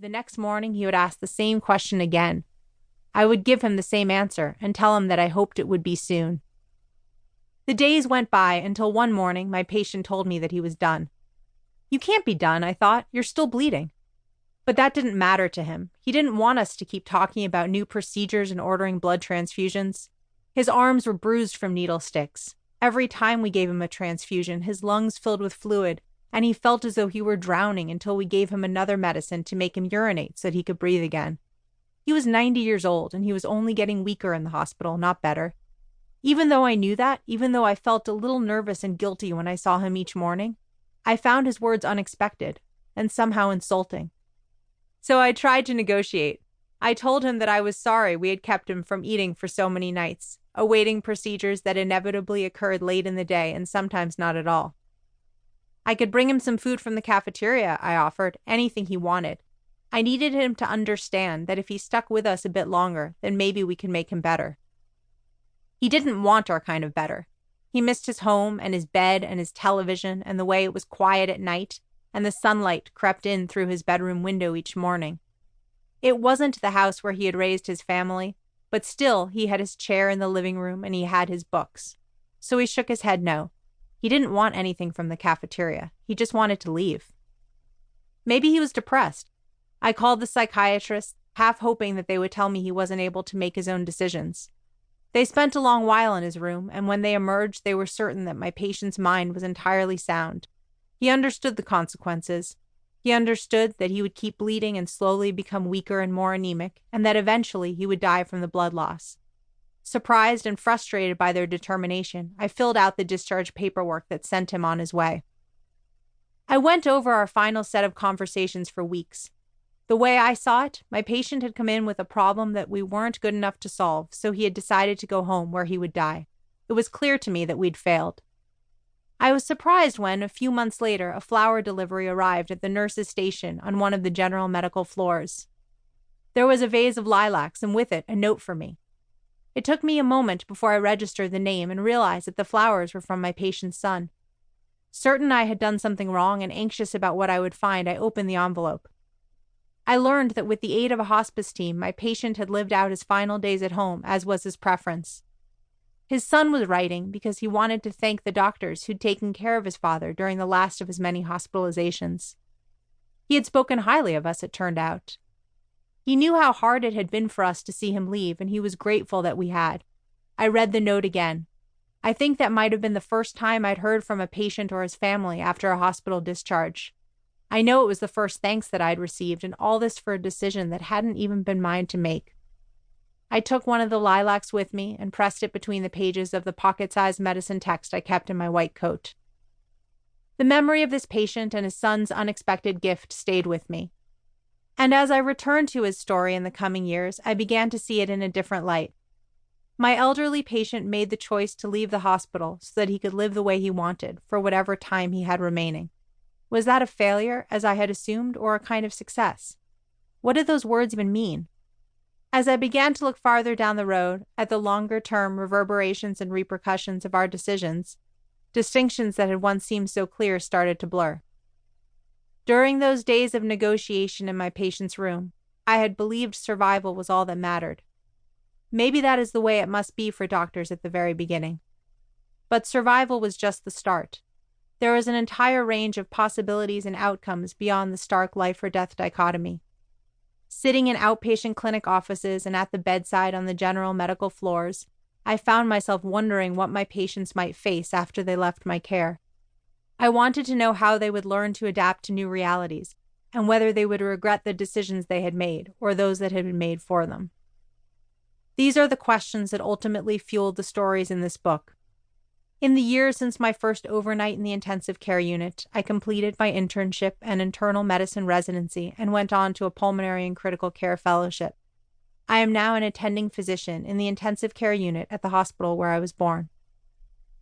the next morning he would ask the same question again. I would give him the same answer and tell him that I hoped it would be soon. The days went by until one morning my patient told me that he was done. You can't be done, I thought. You're still bleeding. But that didn't matter to him. He didn't want us to keep talking about new procedures and ordering blood transfusions. His arms were bruised from needle sticks. Every time we gave him a transfusion, his lungs filled with fluid, and he felt as though he were drowning until we gave him another medicine to make him urinate so that he could breathe again. He was 90 years old, and he was only getting weaker in the hospital, not better. Even though I knew that, even though I felt a little nervous and guilty when I saw him each morning, I found his words unexpected and somehow insulting. So I tried to negotiate. I told him that I was sorry we had kept him from eating for so many nights, awaiting procedures that inevitably occurred late in the day and sometimes not at all. I could bring him some food from the cafeteria, I offered, anything he wanted. I needed him to understand that if he stuck with us a bit longer, then maybe we could make him better. He didn't want our kind of better. He missed his home and his bed and his television and the way it was quiet at night and the sunlight crept in through his bedroom window each morning. It wasn't the house where he had raised his family, but still he had his chair in the living room and he had his books. So he shook his head no. He didn't want anything from the cafeteria. He just wanted to leave. Maybe he was depressed. I called the psychiatrist, half hoping that they would tell me he wasn't able to make his own decisions. They spent a long while in his room, and when they emerged, they were certain that my patient's mind was entirely sound. He understood the consequences. He understood that he would keep bleeding and slowly become weaker and more anemic, and that eventually he would die from the blood loss. Surprised and frustrated by their determination, I filled out the discharge paperwork that sent him on his way. I went over our final set of conversations for weeks. The way I saw it, my patient had come in with a problem that we weren't good enough to solve, so he had decided to go home where he would die. It was clear to me that we'd failed. I was surprised when, a few months later, a flower delivery arrived at the nurse's station on one of the general medical floors. There was a vase of lilacs, and with it, a note for me. It took me a moment before I registered the name and realized that the flowers were from my patient's son. Certain I had done something wrong and anxious about what I would find, I opened the envelope. I learned that with the aid of a hospice team, my patient had lived out his final days at home, as was his preference. His son was writing because he wanted to thank the doctors who'd taken care of his father during the last of his many hospitalizations. He had spoken highly of us, it turned out. He knew how hard it had been for us to see him leave, and he was grateful that we had. I read the note again. I think that might have been the first time I'd heard from a patient or his family after a hospital discharge. I know it was the first thanks that I'd received, and all this for a decision that hadn't even been mine to make. I took one of the lilacs with me and pressed it between the pages of the pocket-sized medicine text I kept in my white coat. The memory of this patient and his son's unexpected gift stayed with me. And as I returned to his story in the coming years, I began to see it in a different light. My elderly patient made the choice to leave the hospital so that he could live the way he wanted for whatever time he had remaining. Was that a failure, as I had assumed, or a kind of success? What did those words even mean? As I began to look farther down the road, at the longer-term reverberations and repercussions of our decisions, distinctions that had once seemed so clear started to blur. During those days of negotiation in my patient's room, I had believed survival was all that mattered. Maybe that is the way it must be for doctors at the very beginning. But survival was just the start. There was an entire range of possibilities and outcomes beyond the stark life-or-death dichotomy. Sitting in outpatient clinic offices and at the bedside on the general medical floors, I found myself wondering what my patients might face after they left my care. I wanted to know how they would learn to adapt to new realities, and whether they would regret the decisions they had made, or those that had been made for them. These are the questions that ultimately fueled the stories in this book. In the years since my first overnight in the intensive care unit, I completed my internship and internal medicine residency and went on to a pulmonary and critical care fellowship. I am now an attending physician in the intensive care unit at the hospital where I was born.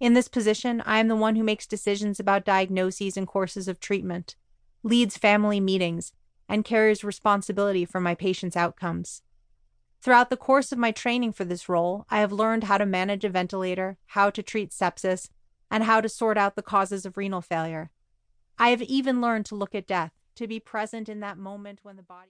In this position, I am the one who makes decisions about diagnoses and courses of treatment, leads family meetings, and carries responsibility for my patients' outcomes. Throughout the course of my training for this role, I have learned how to manage a ventilator, how to treat sepsis, and how to sort out the causes of renal failure. I have even learned to look at death, to be present in that moment when the body...